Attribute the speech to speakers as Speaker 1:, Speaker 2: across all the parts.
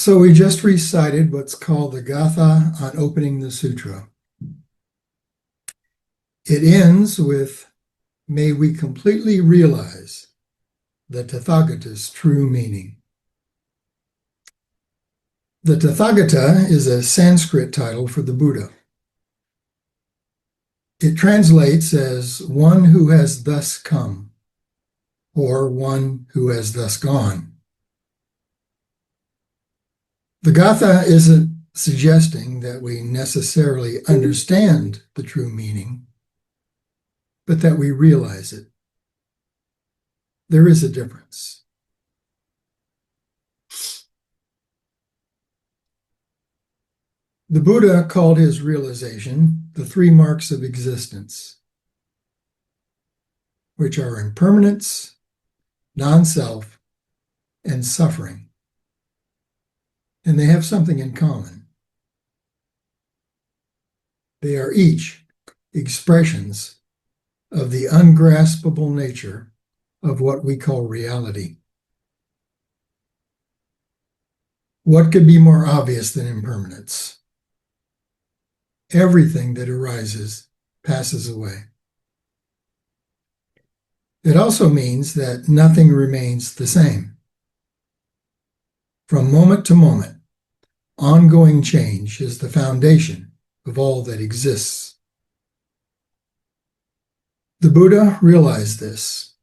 Speaker 1: So we just recited what's called the Gatha on opening the sutra. It ends with, "May we completely realize the Tathagata's true meaning." The Tathagata is a Sanskrit title for the Buddha. It translates as one who has thus come, or one who has thus gone. The Gatha isn't suggesting that we necessarily understand the true meaning, but that we realize it. There is a difference. The Buddha called his realization the three marks of existence, which are impermanence, non-self, and suffering. And they have something in common. They are each expressions of the ungraspable nature of what we call reality. What could be more obvious than impermanence? Everything that arises passes away. It also means that nothing remains the same. From moment to moment, ongoing change is the foundation of all that exists. The Buddha realized this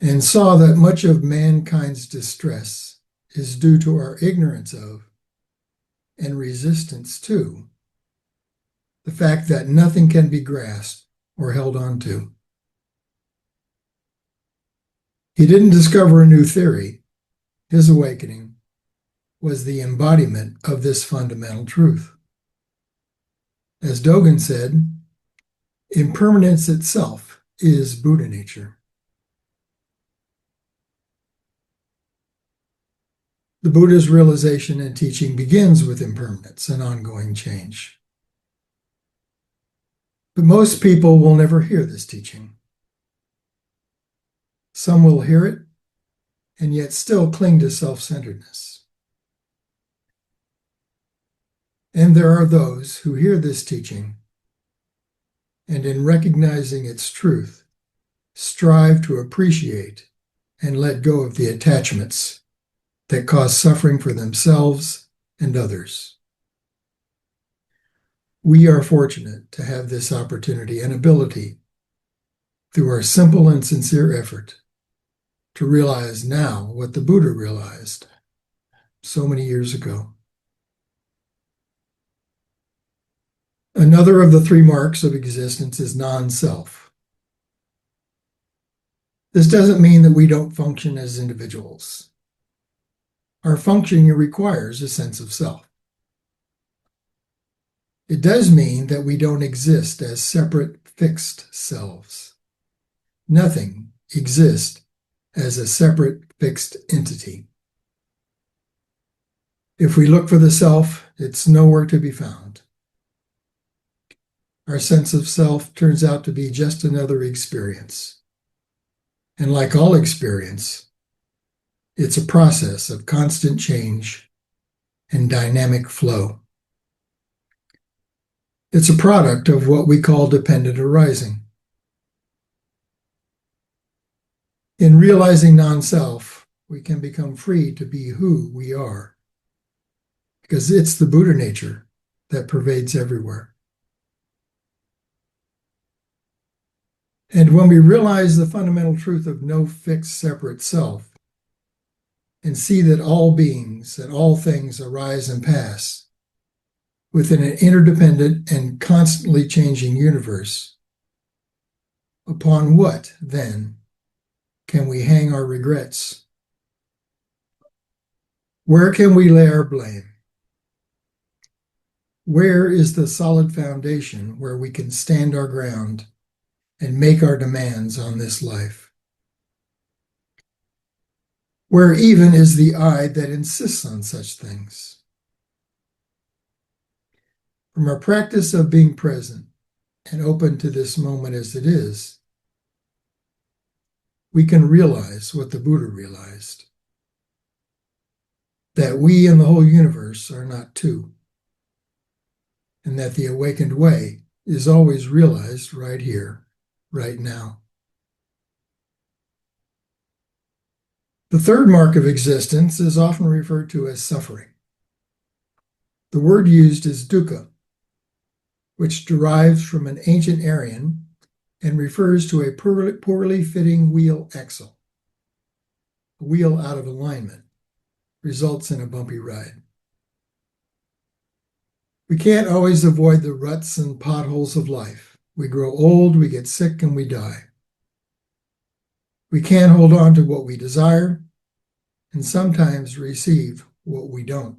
Speaker 1: and saw that much of mankind's distress is due to our ignorance of and resistance to the fact that nothing can be grasped or held on to. He didn't discover a new theory. His awakening was the embodiment of this fundamental truth. As Dogen said, impermanence itself is Buddha nature. The Buddha's realization and teaching begins with impermanence and ongoing change. But most people will never hear this teaching. Some will hear it and yet still cling to self-centeredness. And there are those who hear this teaching and in recognizing its truth, strive to appreciate and let go of the attachments that cause suffering for themselves and others. We are fortunate to have this opportunity and ability through our simple and sincere effort to realize now what the Buddha realized so many years ago. Another of the three marks of existence is non-self. This doesn't mean that we don't function as individuals. Our functioning requires a sense of self. It does mean that we don't exist as separate, fixed selves. Nothing exists as a separate, fixed entity. If we look for the self, it's nowhere to be found. Our sense of self turns out to be just another experience. And like all experience, it's a process of constant change and dynamic flow. It's a product of what we call dependent arising. In realizing non-self, we can become free to be who we are, because it's the Buddha nature that pervades everywhere. And when we realize the fundamental truth of no fixed separate self, and see that all beings and all things arise and pass within an interdependent and constantly changing universe, upon what, then, can we hang our regrets? Where can we lay our blame? Where is the solid foundation where we can stand our ground and make our demands on this life? Where even is the I that insists on such things? From our practice of being present and open to this moment as it is, we can realize what the Buddha realized. that we and the whole universe are not two, and that the awakened way is always realized right here, right now. The third mark of existence is often referred to as suffering. The word used is dukkha, which derives from an ancient Aryan and refers to a poorly fitting wheel axle. A wheel out of alignment results in a bumpy ride. We can't always avoid the ruts and potholes of life. We grow old, we get sick, and we die. We can't hold on to what we desire, and sometimes receive what we don't.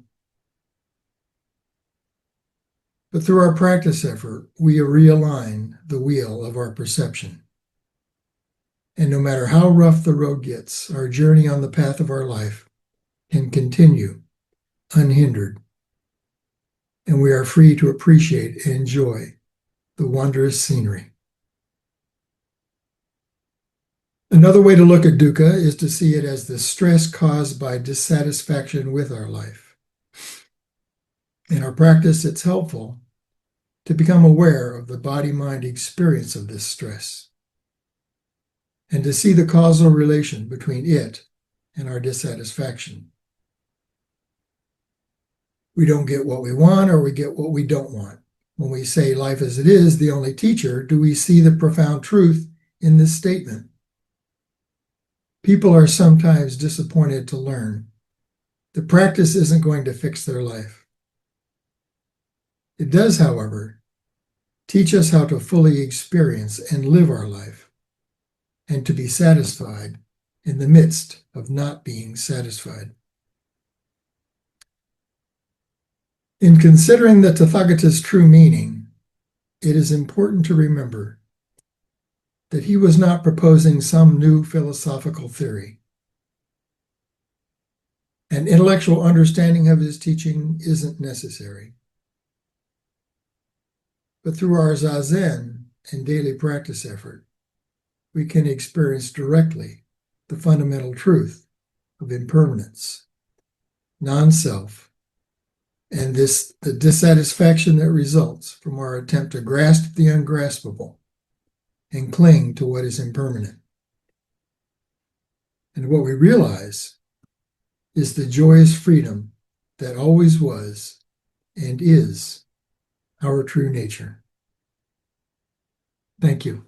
Speaker 1: But through our practice effort, we realign the wheel of our perception. And no matter how rough the road gets, our journey on the path of our life can continue unhindered. And we are free to appreciate and enjoy the wondrous scenery. Another way to look at dukkha is to see it as the stress caused by dissatisfaction with our life. In our practice, it's helpful to become aware of the body-mind experience of this stress and to see the causal relation between it and our dissatisfaction. We don't get what we want, or we get what we don't want. When we say life as it is, the only teacher, do we see the profound truth in this statement? People are sometimes disappointed to learn the practice isn't going to fix their life. It does, however, teach us how to fully experience and live our life, and to be satisfied in the midst of not being satisfied. In considering the Tathagata's true meaning, it is important to remember that he was not proposing some new philosophical theory. An intellectual understanding of his teaching isn't necessary. But through our zazen and daily practice effort, we can experience directly the fundamental truth of impermanence, non-self, and the dissatisfaction that results from our attempt to grasp the ungraspable and cling to what is impermanent. And what we realize is the joyous freedom that always was and is our true nature. Thank you.